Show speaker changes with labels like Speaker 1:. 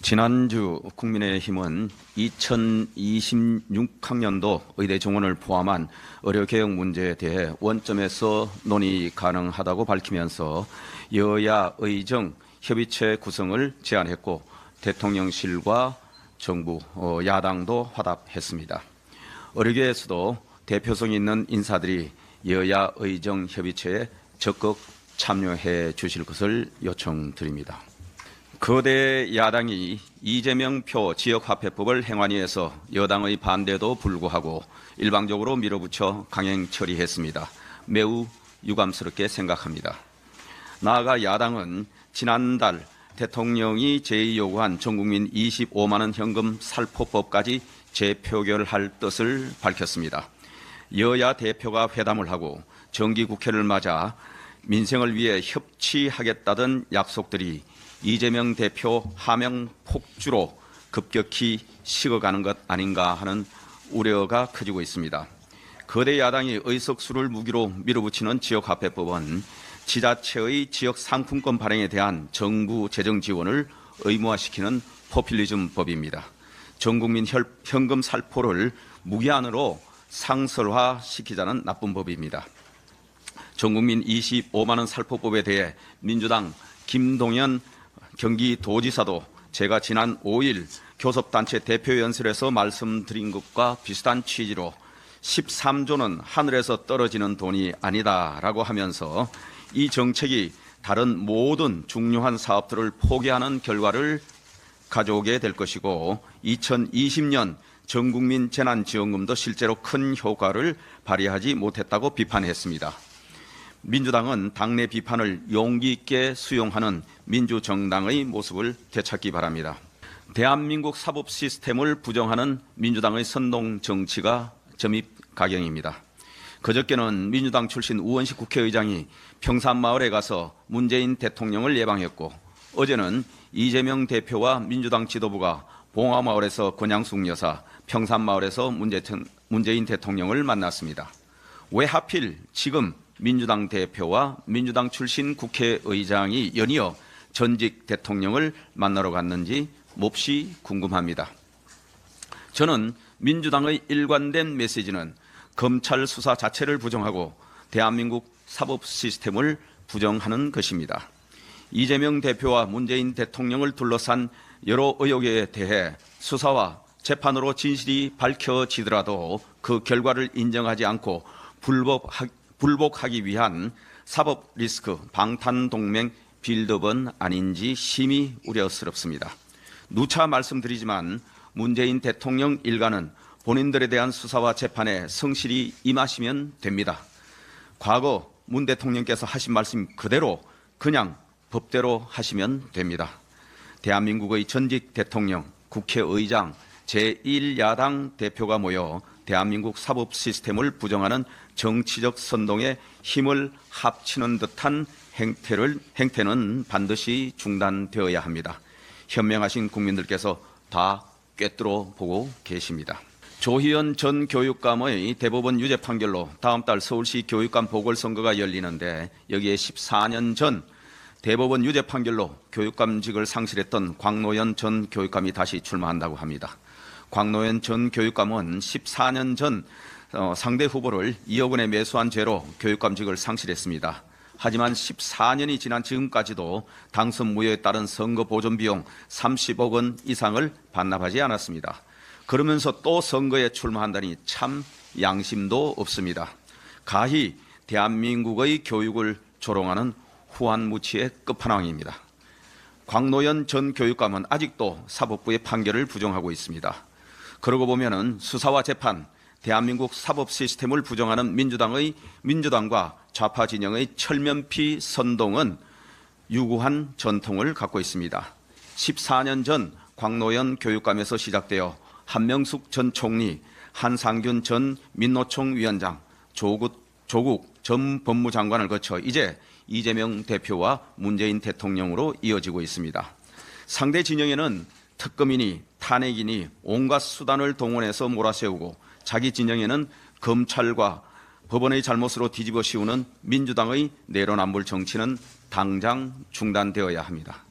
Speaker 1: 지난주 국민의힘은 2026학년도 의대 정원을 포함한 의료개혁 문제에 대해 원점에서 논의 가능하다고 밝히면서 여야 의정 협의체 구성을 제안했고 대통령실과 정부, 야당도 화답했습니다. 의료계에서도 대표성 있는 인사들이 여야 의정 협의체에 적극 참여해 주실 것을 요청드립니다. 거대 야당이 이재명 표 지역화폐법을 행안위에서 여당의 반대도 불구하고 일방적으로 밀어붙여 강행 처리했습니다. 매우 유감스럽게 생각합니다. 나아가 야당은 지난달 대통령이 제의요구한 전국민 25만 원 현금 살포법까지 재표결할 뜻을 밝혔습니다. 여야 대표가 회담을 하고 정기국회를 맞아 민생을 위해 협치하겠다던 약속들이 이재명 대표 하명 폭주로 급격히 식어가는 것 아닌가 하는 우려가 커지고 있습니다. 거대 야당이 의석수를 무기로 밀어붙이는 지역화폐법은 지자체의 지역 상품권 발행에 대한 정부 재정 지원을 의무화시키는 포퓰리즘법입니다. 전국민 현금 살포를 무기한으로 상설화시키자는 나쁜 법입니다. 전국민 25만 원 살포법에 대해 민주당 김동연 경기도지사도 제가 지난 5일 교섭단체 대표연설에서 말씀드린 것과 비슷한 취지로 13조는 하늘에서 떨어지는 돈이 아니다라고 하면서 이 정책이 다른 모든 중요한 사업들을 포기하는 결과를 가져오게 될 것이고 2020년 전국민 재난지원금도 실제로 큰 효과를 발휘하지 못했다고 비판했습니다. 민주당은 당내 비판을 용기 있게 수용하는 민주정당의 모습을 되찾기 바랍니다. 대한민국 사법 시스템을 부정하는 민주당의 선동 정치가 점입가경입니다. 그저께는 민주당 출신 우원식 국회의장이 평산마을에 가서 문재인 대통령을 예방했고 어제는 이재명 대표와 민주당 지도부가 봉화마을에서 권양숙 여사, 평산마을에서 문재인 대통령을 만났습니다. 왜 하필 지금 민주당 대표와 민주당 출신 국회의장이 연이어 전직 대통령을 만나러 갔는지 몹시 궁금합니다. 저는 민주당의 일관된 메시지는 검찰 수사 자체를 부정하고 대한민국 사법 시스템을 부정하는 것입니다. 이재명 대표와 문재인 대통령을 둘러싼 여러 의혹에 대해 수사와 재판으로 진실이 밝혀지더라도 그 결과를 인정하지 않고 불복하기 위한 사법 리스크 방탄동맹 빌드업은 아닌지 심히 우려스럽습니다. 누차 말씀드리지만 문재인 대통령 일가는 본인들에 대한 수사와 재판에 성실히 임하시면 됩니다. 과거 문 대통령께서 하신 말씀 그대로 그냥 법대로 하시면 됩니다. 대한민국의 전직 대통령, 국회의장, 제1야당 대표가 모여 대한민국 사법 시스템을 부정하는 정치적 선동에 힘을 합치는 듯한 행태는 반드시 중단되어야 합니다. 현명하신 국민들께서 다 꿰뚫어 보고 계십니다. 조희연 전 교육감의 대법원 유죄 판결로 다음 달 서울시 교육감 보궐선거가 열리는데 여기에 14년 전 대법원 유죄 판결로 교육감직을 상실했던 광노현 전 교육감이 다시 출마한다고 합니다. 광노현 전 교육감은 14년 전 상대 후보를 2억 원에 매수한 죄로 교육감직을 상실했습니다. 하지만 14년이 지난 지금까지도 당선 무효에 따른 선거 보존 비용 30억 원 이상을 반납하지 않았습니다. 그러면서 또 선거에 출마한다니 참 양심도 없습니다. 가히 대한민국의 교육을 조롱하는 후한무치의 끝판왕입니다. 광노현 전 교육감은 아직도 사법부의 판결을 부정하고 있습니다. 그러고 보면은 수사와 재판, 대한민국 사법 시스템을 부정하는 민주당과 좌파 진영의 철면피 선동은 유구한 전통을 갖고 있습니다. 14년 전 광노현 교육감에서 시작되어 한명숙 전 총리, 한상균 전 민노총 위원장, 조국 전 법무장관을 거쳐 이제 이재명 대표와 문재인 대통령으로 이어지고 있습니다. 상대 진영에는 특검이니 탄핵이니 온갖 수단을 동원해서 몰아세우고 자기 진영에는 검찰과 법원의 잘못으로 뒤집어 씌우는 민주당의 내로남불 정치는 당장 중단되어야 합니다.